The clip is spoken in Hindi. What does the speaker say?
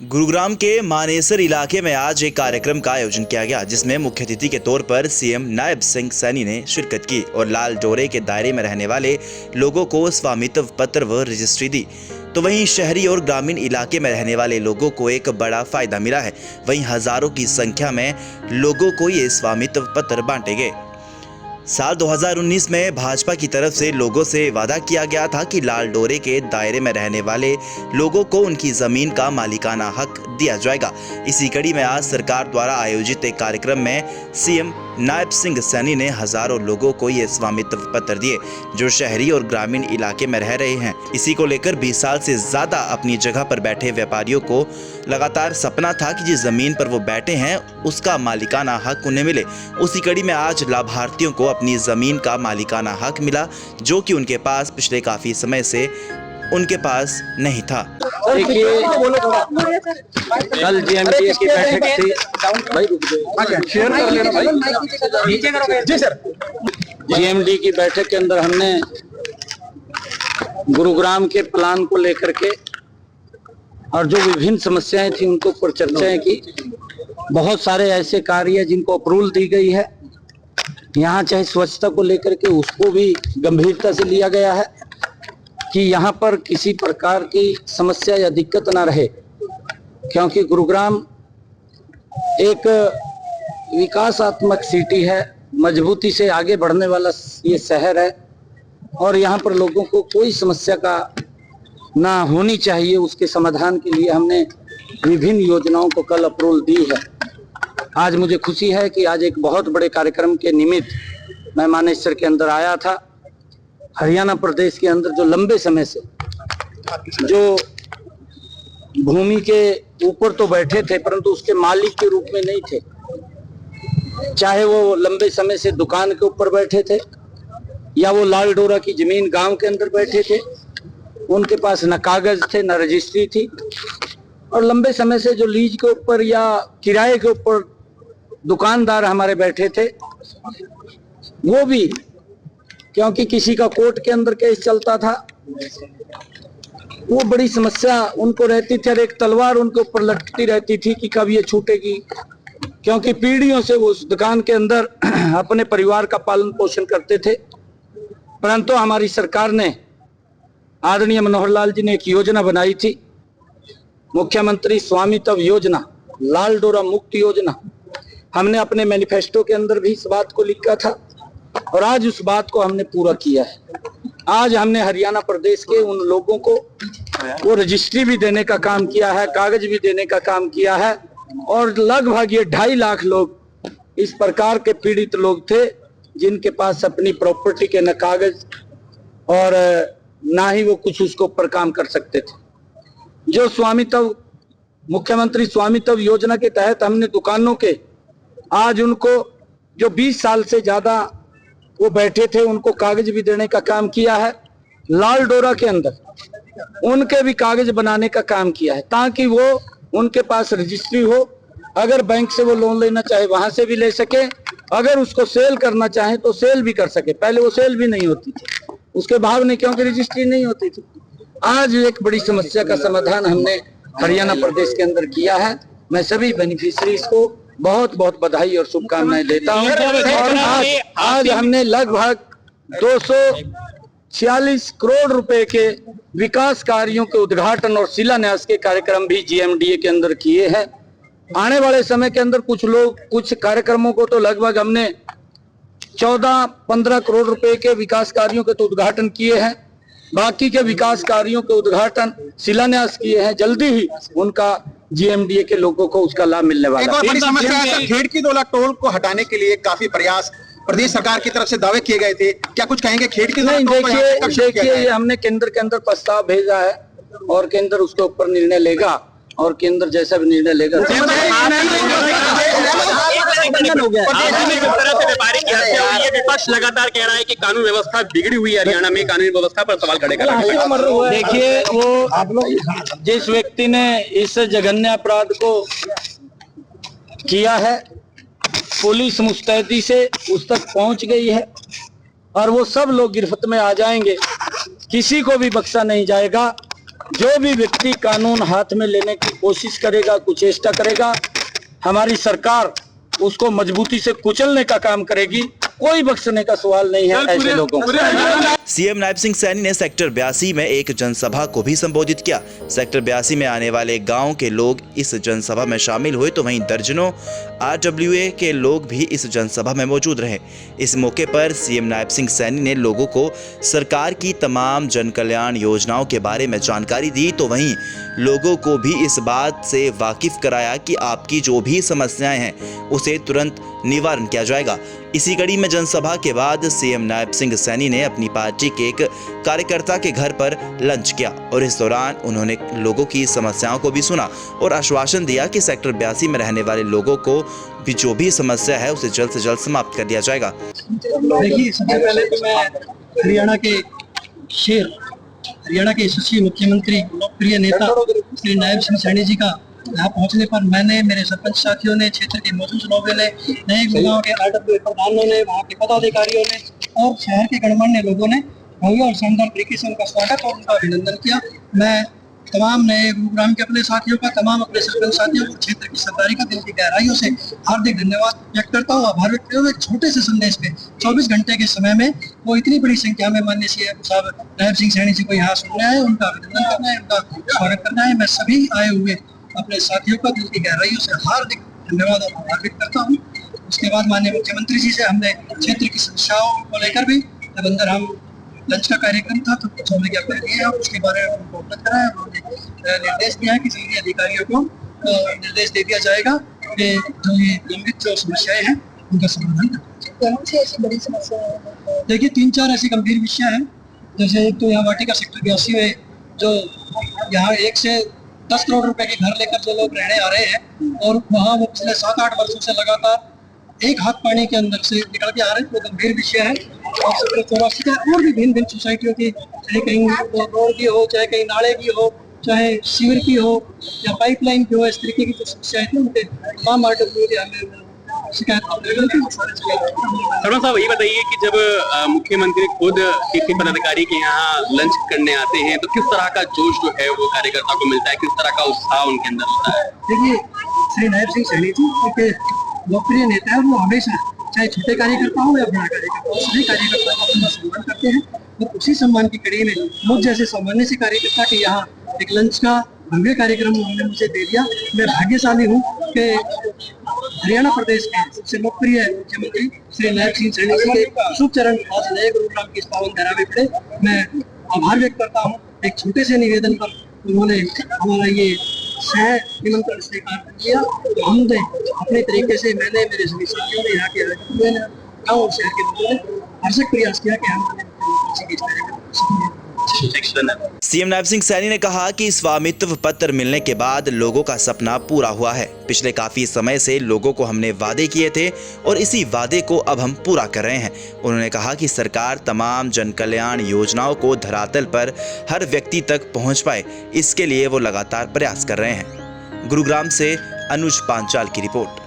गुरुग्राम के मानेसर इलाके में आज एक कार्यक्रम का आयोजन किया गया, जिसमें मुख्य अतिथि के तौर पर सीएम नायब सिंह सैनी ने शिरकत की और लाल डोरे के दायरे में रहने वाले लोगों को स्वामित्व पत्र व रजिस्ट्री दी। तो वहीं शहरी और ग्रामीण इलाके में रहने वाले लोगों को एक बड़ा फायदा मिला है। वहीं हजारों की संख्या में लोगों को ये स्वामित्व पत्र बांटे गए। साल 2019 में भाजपा की तरफ से लोगों से वादा किया गया था कि लाल डोरे के दायरे में रहने वाले लोगों को उनकी जमीन का मालिकाना हक दिया जाएगा। इसी कड़ी में आज सरकार द्वारा आयोजित एक कार्यक्रम में सीएम नायब सिंह सैनी ने हजारों लोगों को ये स्वामित्व पत्र दिए, जो शहरी और ग्रामीण इलाके में रह रहे हैं। इसी को लेकर 20 साल से ज्यादा अपनी जगह पर बैठे व्यापारियों को लगातार सपना था कि जिस जमीन पर वो बैठे हैं उसका मालिकाना हक उन्हें मिले। उसी कड़ी में आज लाभार्थियों को अपनी जमीन का मालिकाना हक मिला, जो कि उनके पास पिछले काफी समय से उनके पास नहीं था। देखिए, कल जीएमडी की बैठक थी। भाई शेयर कर लेना भाई। जी सर। जीएमडी की बैठक के अंदर हमने गुरुग्राम के प्लान को लेकर के और जो विभिन्न समस्याएं थी उनको ऊपर चर्चाएं की। बहुत सारे ऐसे कार्य जिनको अप्रूवल दी गई है। यहाँ चाहे स्वच्छता को लेकर के उसको भी गंभीरता से लिया गया है कि यहाँ पर किसी प्रकार की समस्या या दिक्कत ना रहे, क्योंकि गुरुग्राम एक विकासात्मक सिटी है, मजबूती से आगे बढ़ने वाला ये शहर है और यहाँ पर लोगों को कोई समस्या का ना होनी चाहिए, उसके समाधान के लिए हमने विभिन्न योजनाओं को कल अप्रूवल दी है। आज मुझे खुशी है कि आज एक बहुत बड़े कार्यक्रम के निमित्त मैं मानेसर के अंदर आया था। हरियाणा प्रदेश के अंदर जो लंबे समय से जो भूमि के ऊपर तो बैठे थे परंतु उसके मालिक के रूप में नहीं थे, चाहे वो लंबे समय से दुकान के ऊपर बैठे थे या वो लाल डोरा की जमीन गांव के अंदर बैठे थे, उनके पास न कागज थे न रजिस्ट्री थी, और लंबे समय से जो लीज के ऊपर या किराए के ऊपर दुकानदार हमारे बैठे थे, वो भी क्योंकि किसी का कोर्ट के अंदर केस चलता था, वो बड़ी समस्या उनको रहती थी और एक तलवार उनके ऊपर लटकती रहती थी कि कब ये छूटेगी, क्योंकि पीढ़ियों से वो उस दुकान के अंदर अपने परिवार का पालन पोषण करते थे। परंतु हमारी सरकार ने, आदरणीय मनोहर लाल जी ने एक योजना बनाई थी, मुख्यमंत्री स्वामित्व योजना, लाल डोरा मुक्त योजना। हमने अपने मैनिफेस्टो के अंदर भी इस बात को लिखा था और आज उस बात को हमने पूरा किया है। आज हमने हरियाणा प्रदेश के उन लोगों को वो रजिस्ट्री भी देने का काम किया है, कागज भी देने का काम किया है, और लगभग ये 2.5 लाख लोग इस प्रकार के पीड़ित लोग थे जिनके पास अपनी प्रॉपर्टी के न कागज और ना ही वो कुछ उसके ऊपर काम कर सकते थे। जो स्वामित्व, मुख्यमंत्री स्वामित्व योजना के तहत हमने दुकानों के आज उनको जो 20 साल से ज्यादा वो बैठे थे उनको कागज भी देने का काम किया है। लाल डोरा के अंदर उनके भी कागज बनाने का काम किया है ताकि वो उनके पास रजिस्ट्री हो। अगर बैंक से वो लोन लेना चाहे वहां से भी ले सके, अगर उसको सेल करना चाहे तो सेल भी कर सके। पहले वो सेल भी नहीं होती थी, उसके भाव नहीं, क्योंकि रजिस्ट्री नहीं होती थी। आज एक बड़ी समस्या का समाधान हमने हरियाणा प्रदेश के अंदर किया है। मैं सभी बेनिफिशरीज को बहुत बहुत बधाई और शुभकामनाएं देता हूं। और आज हमने लगभग 246 करोड़ रुपए के विकास कार्यों के उद्घाटन और शिलान्यास के कार्यक्रम भी जीएमडीए के अंदर किए हैं। आने वाले समय के अंदर कुछ कार्यक्रमों को तो लगभग हमने 14-15 करोड़ रुपए के विकास कार्यों के तो उद्घाटन किए हैं, बाकी के विकास कार्यों के उद्घाटन शिलान्यास किए हैं। जल्दी ही उनका जीएमडीए के लोगों को उसका लाभ मिलने वाला है। एक और बड़ी समस्या है, खेड़की दोला टोल को हटाने के लिए काफी प्रयास प्रदेश सरकार की तरफ से दावे किए गए थे, क्या कुछ कहेंगे? खेड़की नहीं, देखिए ये हमने केंद्र के अंदर प्रस्ताव भेजा है और केंद्र उसके ऊपर निर्णय लेगा और केंद्र जैसा भी निर्णय लेगा। विपक्ष लगातार कह रहा है कि कानून व्यवस्था बिगड़ी हुई है, हरियाणा में कानून व्यवस्था पर सवाल खड़े कर रहा है। देखिए, वो जिस व्यक्ति ने इस जघन्य अपराध को किया है, पुलिस मुस्तैदी से उस तक पहुंच गई है और वो सब लोग गिरफ्त में आ जाएंगे, किसी को भी बख्शा नहीं जाएगा। जो भी व्यक्ति कानून हाथ में लेने की कोशिश करेगा, कुचेष्टा करेगा, हमारी सरकार उसको मजबूती से कुचलने का काम करेगी। कोई बख्शने का सवाल नहीं है ऐसे लोगों को। सीएम नायब सिंह सैनी ने सेक्टर 82 में एक जनसभा को भी संबोधित किया। सेक्टर 82 में आने वाले गांव के लोग इस जनसभा में शामिल हुए तो वहीं दर्जनों RWA के लोग भी इस जनसभा में मौजूद रहे। इस मौके पर सीएम नायब सिंह सैनी ने लोगों को सरकार की तमाम जन कल्याण योजनाओं के बारे में जानकारी दी तो वहीं लोगों को भी इस बात से वाकिफ कराया कि आपकी जो भी समस्याएं हैं उसे तुरंत निवारण किया जाएगा। इसी कड़ी में जनसभा के बाद सीएम नायब सिंह सैनी ने अपनी पार्टी के एक कार्यकर्ता के घर पर लंच किया और इस दौरान उन्होंने लोगों की समस्याओं को भी सुना और आश्वासन दिया कि सेक्टर 82 में रहने वाले लोगों को भी जो भी समस्या है उसे जल्द से जल्द समाप्त कर दिया जाएगा। देखिए, सबसे पहले तो मैं हरियाणा के शेर, हरियाणा के यशस्वी मुख्यमंत्री, लोकप्रिय नेता श्री नायब सिंह सैनी जी का यहाँ पहुँचने पर मैंने, मेरे सरपंच साथियों ने, क्षेत्र के मौजूद लोगों ने, नए गाँव के RWA प्रधानों ने, वहाँ के पदाधिकारियों ने और शहर के गणमान्य लोगों ने भव्य और शानदार तरीके से उनका स्वागत और उनका अभिनंदन किया। मैं तमाम नए गुरुग्राम के अपने साथियों का, तमाम अपने सरपंच साथियों को, क्षेत्र की सरकारी का दिल की गहराइयों से हार्दिक धन्यवाद व्यक्त करता हूँ। आभार व्यक्त करते हुए छोटे से संदेश पे 24 घंटे के समय में वो इतनी बड़ी संख्या में माननीय सीएम साहब नायब सिंह सैनी जी को यहाँ सुनने आए, उनका अभिनंदन करना है, उनका स्वागत करना है। मैं सभी आए हुए अपने साथियों का दिल की गहराइयों से हार्दिक धन्यवाद और आभार व्यक्त करता हूँ। उसके बाद माननीय मुख्यमंत्री जी से हमने क्षेत्र की समस्याओं को लेकर भी जब अंदर हम लंच का कार्यक्रम था तो कुछ हमने ज्ञापन दिए और उसके बारे में उनको अवगत कराया। उन्होंने निर्देश दिया कि जल्दी अधिकारियों को निर्देश दे दिया जाएगा कि जो ये लंबित जो समस्याएं हैं उनका समाधान कौन सी ऐसी बड़ी समस्या है। देखिए, 3-4 ऐसी गंभीर विषय हैं। जैसे एक तो यहाँ वाटिका सेक्टर 82 में जो यहाँ 1 से 10 करोड़ रुपए के घर लेकर जो लोग रहने आ रहे हैं और वहाँ वो पिछले 7-8 वर्षों से लगातार एक हाथ पानी के अंदर से निकल के आ रहे हैं, वो गंभीर विषय है। और सेक्टर 84 का और भी भिन्न भिन्न सोसाइटियों की, चाहे कहीं रोड की हो, चाहे कहीं नाले की हो, चाहे सीवर की हो या पाइपलाइन की हो, इस तरीके की जो समस्याएं थी उनके तमाम RWA हमें शिकायत सरपंच साहब, ये बताइए कि जब मुख्यमंत्री खुद किसी पदाधिकारी के यहाँ लंच करने आते हैं तो किस तरह का जोश जो है वो कार्यकर्ता को मिलता है, किस तरह का उत्साह उनके अंदर होता है? देखिए, श्री नायब सिंह सैनी जी एक लोकप्रिय नेता है। वो हमेशा चाहे छोटे कार्यकर्ता हो या बड़ा कार्यकर्ता हो, सभी कार्यकर्ता का अपना सम्मान करते हैं और उसी सम्मान की कड़ी में मुझ जैसे सामान्य से कार्यकर्ता के यहाँ एक लंच का भव्य कार्यक्रम उन्होंने मुझे दे दिया। मैं भाग्यशाली हूँ कि हरियाणा प्रदेश के सबसे लोकप्रिय मुख्यमंत्री श्री नायब सिंह सैनी जी के शुभ चरण आज नए गुरुग्राम की इस पावन धरा में पड़े। मैं आभार व्यक्त करता हूँ। एक छोटे से निवेदन पर उन्होंने हमारा ये सह निमंत्रण स्वीकार कर लिया। तो हमने अपने तरीके से, मैंने, मेरे सभी साथियों ने, यहाँ के गाँव और शहर के लोगों ने भरसक प्रयास किया कि हम सीएम नायब सिंह सैनी ने कहा कि स्वामित्व पत्र मिलने के बाद लोगों का सपना पूरा हुआ है। पिछले काफी समय से लोगों को हमने वादे किए थे और इसी वादे को अब हम पूरा कर रहे हैं। उन्होंने कहा कि सरकार तमाम जन कल्याण योजनाओं को धरातल पर हर व्यक्ति तक पहुंच पाए, इसके लिए वो लगातार प्रयास कर रहे हैं। गुरुग्राम से अनुज पांचाल की रिपोर्ट।